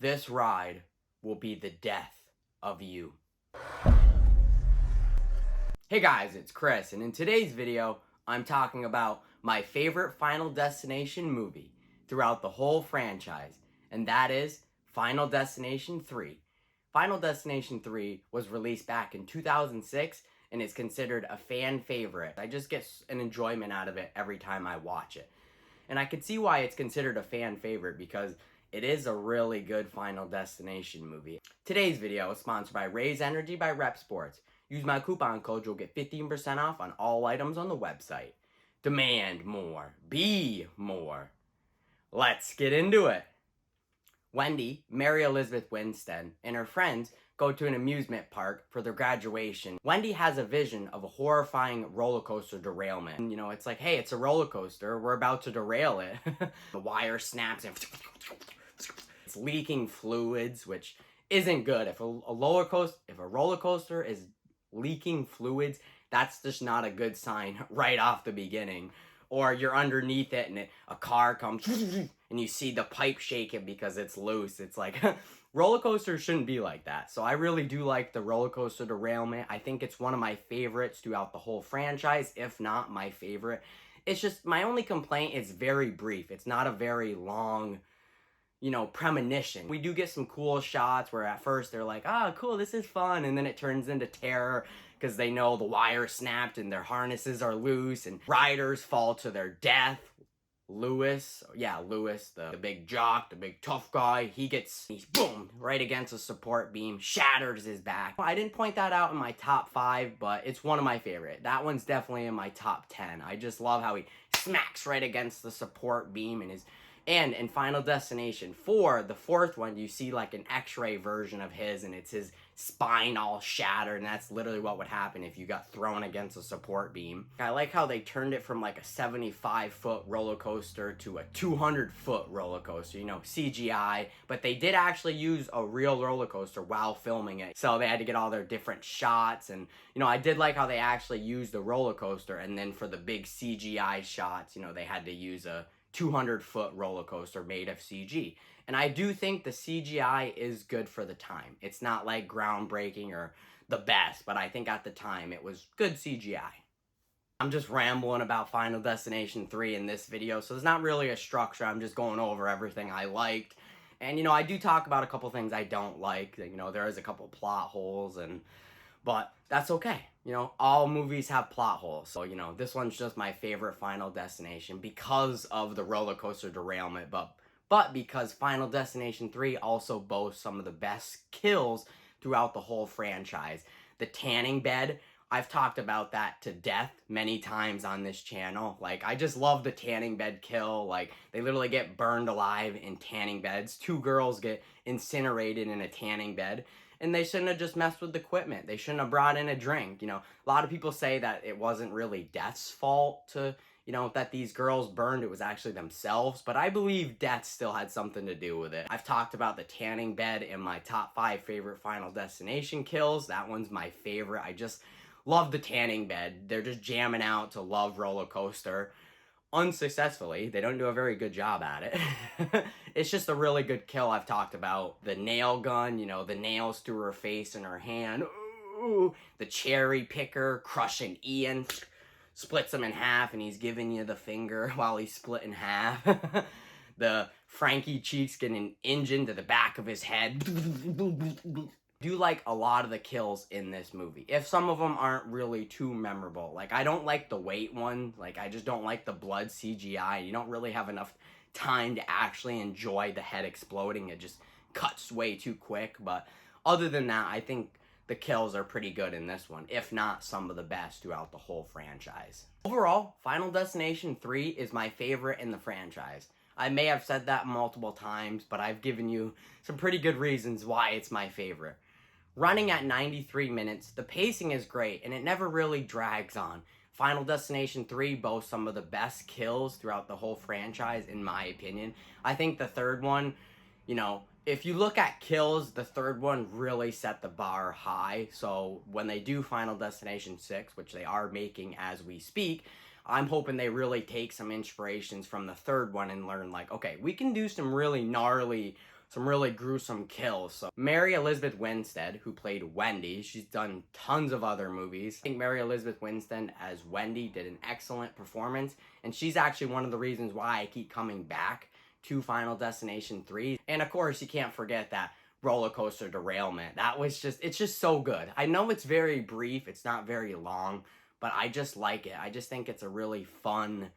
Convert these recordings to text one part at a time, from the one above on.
This ride will be the death of you. Hey guys, it's Chris, and in today's video, I'm talking about my favorite Final Destination movie throughout the whole franchise, and that is Final Destination 3. Final Destination 3 was released back in 2006 and is considered a fan favorite. I just get an enjoyment out of it every time I watch it. And I can see why it's considered a fan favorite because it is a really good Final Destination movie. Today's video is sponsored by Raise Energy by Rep Sports. Use my coupon code, you'll get 15% off on all items on the website. Demand more. Be more. Let's get into it. Wendy, Mary Elizabeth Winstead, and her friends go to an amusement park for their graduation. Wendy has a vision of a horrifying roller coaster derailment. And, it's like, hey, it's a roller coaster. We're about to derail it. The wire snaps and it's leaking fluids, which isn't good. If a roller coaster is leaking fluids, that's just not a good sign right off the beginning. Or you're underneath it and a car comes and you see the pipe shaking because it's loose. It's like, roller coasters shouldn't be like that. So I really do like the roller coaster derailment. I think it's one of my favorites throughout the whole franchise, if not my favorite. It's just, my only complaint is very brief. It's not a very long, premonition. We do get some cool shots where at first they're like, oh, cool, this is fun. And then it turns into terror because they know the wire snapped and their harnesses are loose and riders fall to their death. Lewis, the big jock, the big tough guy, he's boom, right against a support beam, shatters his back. I didn't point that out in my top 5, but it's one of my favorite. That one's definitely in my top 10. I just love how he smacks right against the support beam and in Final Destination 4, the fourth one, you see like an x-ray version of his and it's his spine all shattered, and that's literally what would happen if you got thrown against a support beam. I like how they turned it from like a 75-foot roller coaster to a 200-foot roller coaster, CGI, but they did actually use a real roller coaster while filming it. So they had to get all their different shots, and I did like how they actually used the roller coaster, and then for the big CGI shots, they had to use a 200-foot roller coaster made of CG. And I do think the CGI is good for the time. It's not like groundbreaking or the best, but I think at the time it was good CGI. I'm just rambling about Final Destination 3 in this video, so there's not really a structure. I'm just going over everything I liked. And, I do talk about a couple things I don't like. There is a couple plot holes, but that's okay. All movies have plot holes. So, this one's just my favorite Final Destination because of the roller coaster derailment, but because Final Destination 3 also boasts some of the best kills throughout the whole franchise. The tanning bed, I've talked about that to death many times on this channel. Like, I just love the tanning bed kill. Like, they literally get burned alive in tanning beds. 2 girls get incinerated in a tanning bed. And they shouldn't have just messed with the equipment. They shouldn't have brought in a drink. A lot of people say that it wasn't really Death's fault to, that these girls burned. It was actually themselves. But I believe Death still had something to do with it. I've talked about the tanning bed in my top 5 favorite Final Destination kills. That one's my favorite. I just love the tanning bed. They're just jamming out to Love Roller Coaster. Unsuccessfully. They don't do a very good job at it. It's just a really good kill. I've talked about the nail gun, the nails through her face and her hand. Ooh, the cherry picker crushing Ian, splits him in half and he's giving you the finger while he's split in half. The Frankie cheeks getting an engine to the back of his head. Do like a lot of the kills in this movie. If some of them aren't really too memorable. Like, I don't like the weight one. Like, I just don't like the blood CGI. You don't really have enough time to actually enjoy the head exploding. It just cuts way too quick. But other than that, I think the kills are pretty good in this one, if not some of the best throughout the whole franchise. Overall, Final Destination 3 is my favorite in the franchise. I may have said that multiple times, but I've given you some pretty good reasons why it's my favorite. Running at 93 minutes, the pacing is great, and it never really drags on. Final Destination 3 boasts some of the best kills throughout the whole franchise, in my opinion. I think the third one, if you look at kills, the third one really set the bar high. So when they do Final Destination 6, which they are making as we speak, I'm hoping they really take some inspirations from the third one and learn, like, okay, we can do some really gnarly some really gruesome kills. So Mary Elizabeth Winstead, who played Wendy, she's done tons of other movies. I think Mary Elizabeth Winstead as Wendy did an excellent performance, and she's actually one of the reasons why I keep coming back to Final Destination 3. And of course, you can't forget that roller coaster derailment. It's just so good. I know it's very brief, it's not very long, but I just like it. I just think it's a really fun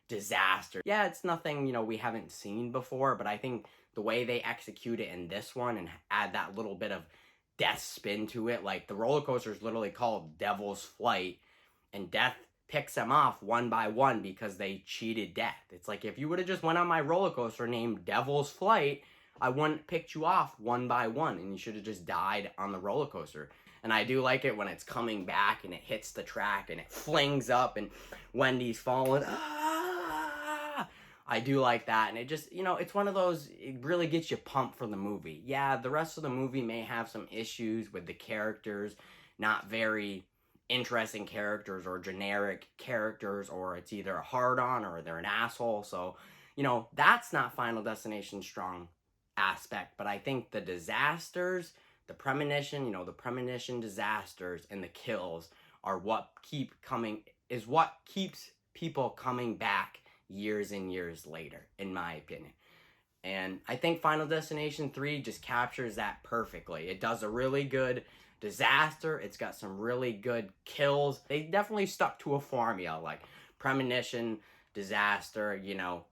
disaster. Yeah, it's nothing, we haven't seen before, but I think the way they execute it in this one and add that little bit of death spin to it, like the roller coaster is literally called Devil's Flight, and death picks them off one by one because they cheated death. It's like, if you would have just went on my roller coaster named Devil's Flight, I wouldn't picked you off one by one, and you should have just died on the roller coaster. And I do like it when it's coming back and it hits the track and it flings up and Wendy's falling. Ah! I do like that. And it just, it's one of those, it really gets you pumped for the movie. Yeah, the rest of the movie may have some issues with the characters, not very interesting characters or generic characters, or it's either a hard-on or they're an asshole. So, that's not Final Destination strong aspect. But I think the disasters, the premonition, the premonition disasters and the kills are what keeps people coming back years and years later, in my opinion. And I think Final Destination 3 just captures that perfectly. It does a really good disaster. It's got some really good kills. They definitely stuck to a formula, like premonition, disaster,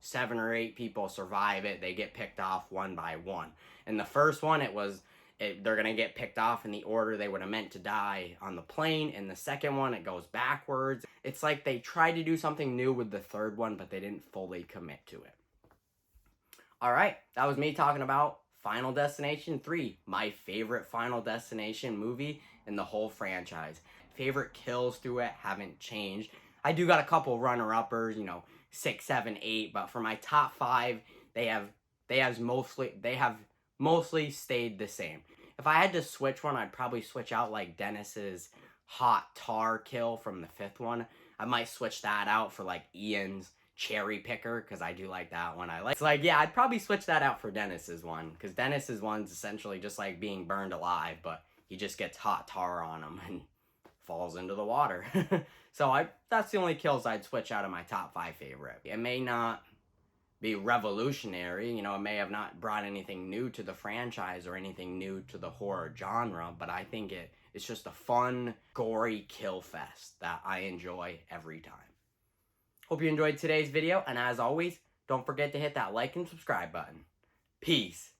7 or 8 people survive it. They get picked off one by one. In the first one, they're gonna get picked off in the order they would have meant to die on the plane. In the second one, it goes backwards. It's like they tried to do something new with the third one, but they didn't fully commit to it. Alright, that was me talking about Final Destination 3, my favorite Final Destination movie in the whole franchise. Favorite kills through it haven't changed. I do got a couple runner-uppers, 6, 7, 8, but for my top 5, they have mostly stayed the same. If I had to switch one, I'd probably switch out like Dennis's hot tar kill from the 5th one. I might switch that out for like Ian's cherry picker, because I do like that one. I'd probably switch that out for Dennis's one, because Dennis's one's essentially just like being burned alive, but he just gets hot tar on him and falls into the water. So that's the only kills I'd switch out of my top 5 favorite. It may not be revolutionary, it may have not brought anything new to the franchise or anything new to the horror genre, but I think it's just a fun, gory kill fest that I enjoy every time. Hope you enjoyed today's video, and as always, don't forget to hit that like and subscribe button. Peace.